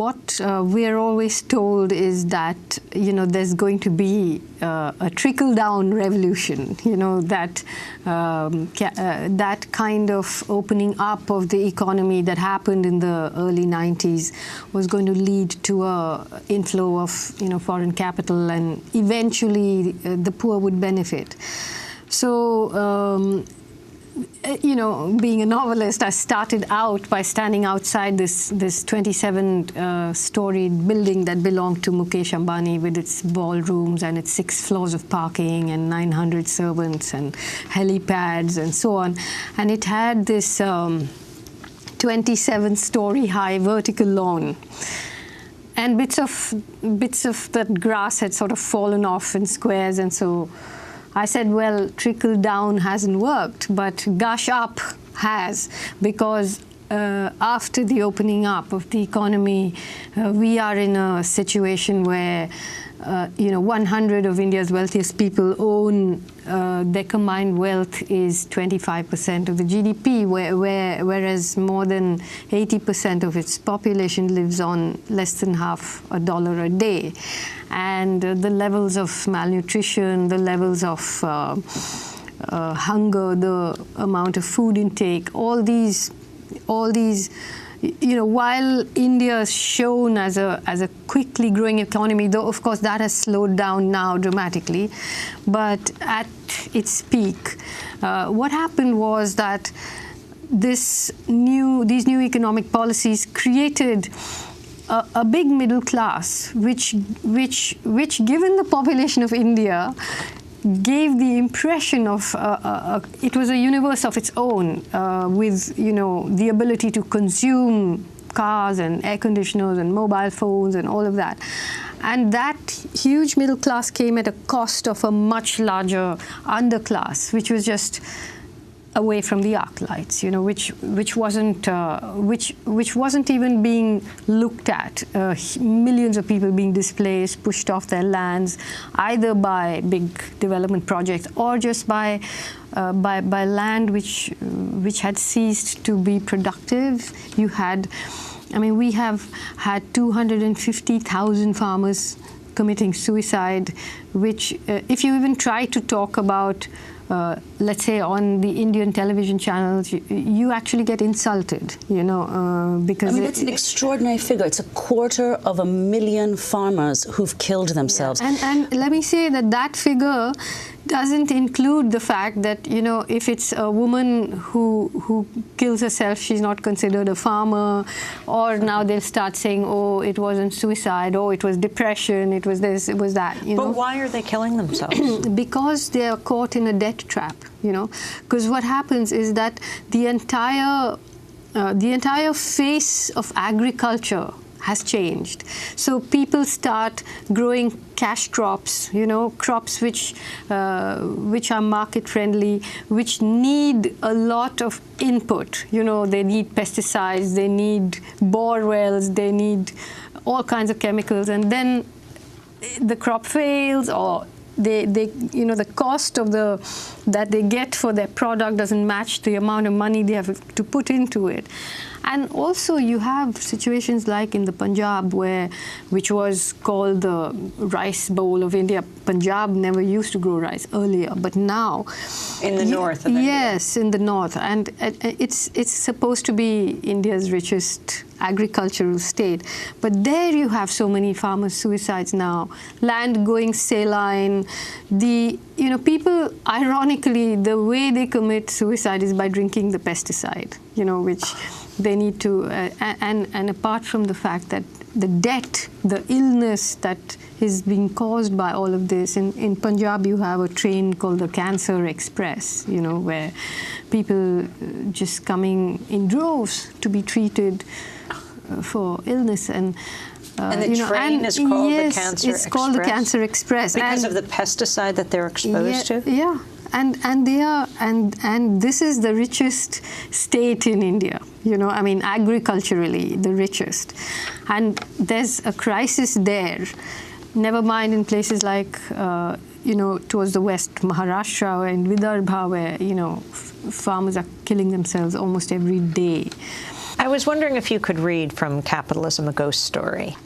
what we're always told is that, there's going to be a trickle-down revolution, that that kind of opening up of the economy that happened in the early 90s was going to lead to a inflow of, foreign capital, and eventually the poor would benefit. So, being a novelist, I started out by standing outside this 27-storied building that belonged to Mukesh Ambani, with its ballrooms and its 6 floors of parking and 900 servants and helipads and so on. And it had this 27-story high vertical lawn. And bits of that grass had sort of fallen off in squares, and so I said, well, trickle down hasn't worked, but gush up has, because after the opening up of the economy, we are in a situation where 100 of India's wealthiest people own, their combined wealth is 25% of the GDP, whereas more than 80% of its population lives on less than half a dollar a day. And the levels of malnutrition, the levels of hunger, the amount of food intake, all these, while India is shown as a quickly growing economy, though of course that has slowed down now dramatically, but at its peak, what happened was that these new economic policies created a big middle class, which given the population of India, gave the impression of it was a universe of its own, with the ability to consume cars and air conditioners and mobile phones and all of that. And that huge middle class came at a cost of a much larger underclass, which was just away from the arc lights, which wasn't even being looked at. Millions of people being displaced, pushed off their lands, either by big development projects or just by land which had ceased to be productive. We have had 250,000 farmers committing suicide, which, if you even try to talk about, let's say on the Indian television channels, you actually get insulted, because that's an extraordinary figure. It's 250,000 farmers who've killed themselves. Yeah. And let me say that figure doesn't include the fact that, if it's a woman who kills herself, she's not considered a farmer, or now they'll start saying, oh, it wasn't suicide, oh, it was depression, it was this, it was that. But why are they killing themselves? Because they are caught in a debt trap, Because what happens is that the entire face of agriculture has changed. So people start growing cash crops, crops which are market friendly, which need a lot of input. They need pesticides, they need bore wells, they need all kinds of chemicals, and then the crop fails, or the cost of that they get for their product doesn't match the amount of money they have to put into it. And also you have situations like in the Punjab, which was called the rice bowl of India. Punjab never used to grow rice earlier, but now in the north of India. Yes, in the north, and it's supposed to be India's richest agricultural state, but there you have so many farmers' suicides now, land going saline. People, ironically, the way they commit suicide is by drinking the pesticide, which they need to, and apart from the fact that the debt, the illness that is being caused by all of this, in Punjab you have a train called the Cancer Express, where people just coming in droves to be treated for illness, and the train is called the Cancer Express? It's called the Cancer Express. Because of the pesticide that they're exposed to? Yeah. And they are, and this is the richest state in India, agriculturally the richest. And there's a crisis there, never mind in places like, towards the west, Maharashtra and Vidarbha, where, farmers are killing themselves almost every day. I was wondering if you could read from Capitalism, a Ghost Story.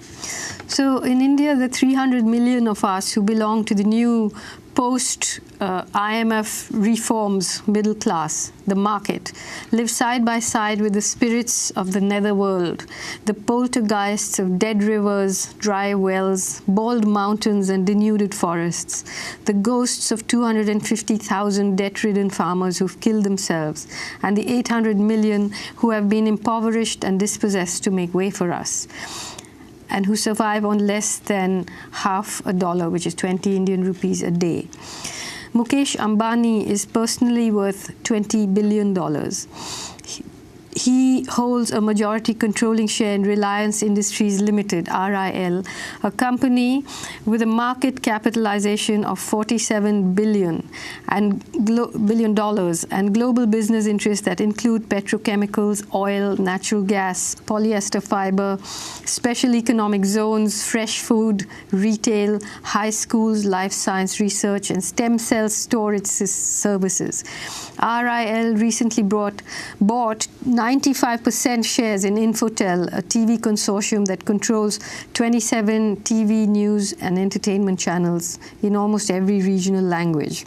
So in India, the 300 million of us who belong to the new post-IMF reforms middle class, the market, live side by side with the spirits of the netherworld, the poltergeists of dead rivers, dry wells, bald mountains and denuded forests, the ghosts of 250,000 debt-ridden farmers who've killed themselves, and the 800 million who have been impoverished and dispossessed to make way for us, and who survive on less than $0.50, which is 20 Indian rupees a day. Mukesh Ambani is personally worth $20 billion. He holds a majority controlling share in Reliance Industries Limited, RIL, a company with a market capitalization of $47 billion and global business interests that include petrochemicals, oil, natural gas, polyester fiber, special economic zones, fresh food, retail, high schools, life science research, and stem cell storage services. RIL recently bought 95% shares in Infotel, a TV consortium that controls 27 TV news and entertainment channels in almost every regional language.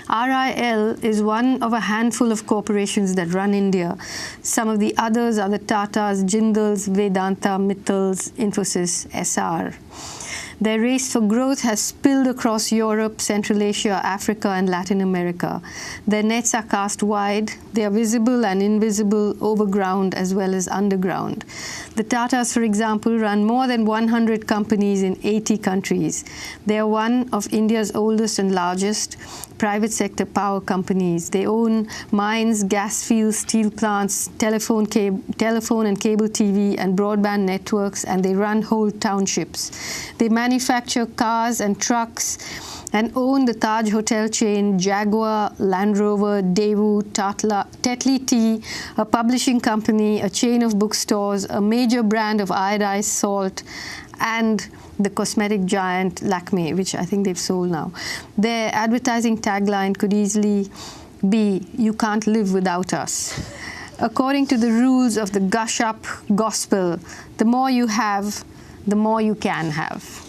RIL is one of a handful of corporations that run India. Some of the others are the Tatas, Jindals, Vedanta, Mittals, Infosys, SR. Their race for growth has spilled across Europe, Central Asia, Africa, and Latin America. Their nets are cast wide. They are visible and invisible, overground as well as underground. The Tatas, for example, run more than 100 companies in 80 countries. They are one of India's oldest and largest private sector power companies. They own mines, gas fields, steel plants, telephone and cable TV and broadband networks, and they run whole townships. They manufacture cars and trucks and own the Taj Hotel chain, Jaguar, Land Rover, Daewoo, Tetley Tea, a publishing company, a chain of bookstores, a major brand of iodized salt, and the cosmetic giant Lakme, which I think they've sold now. Their advertising tagline could easily be, "You can't live without us." According to the rules of the gush-up gospel, the more you have, the more you can have.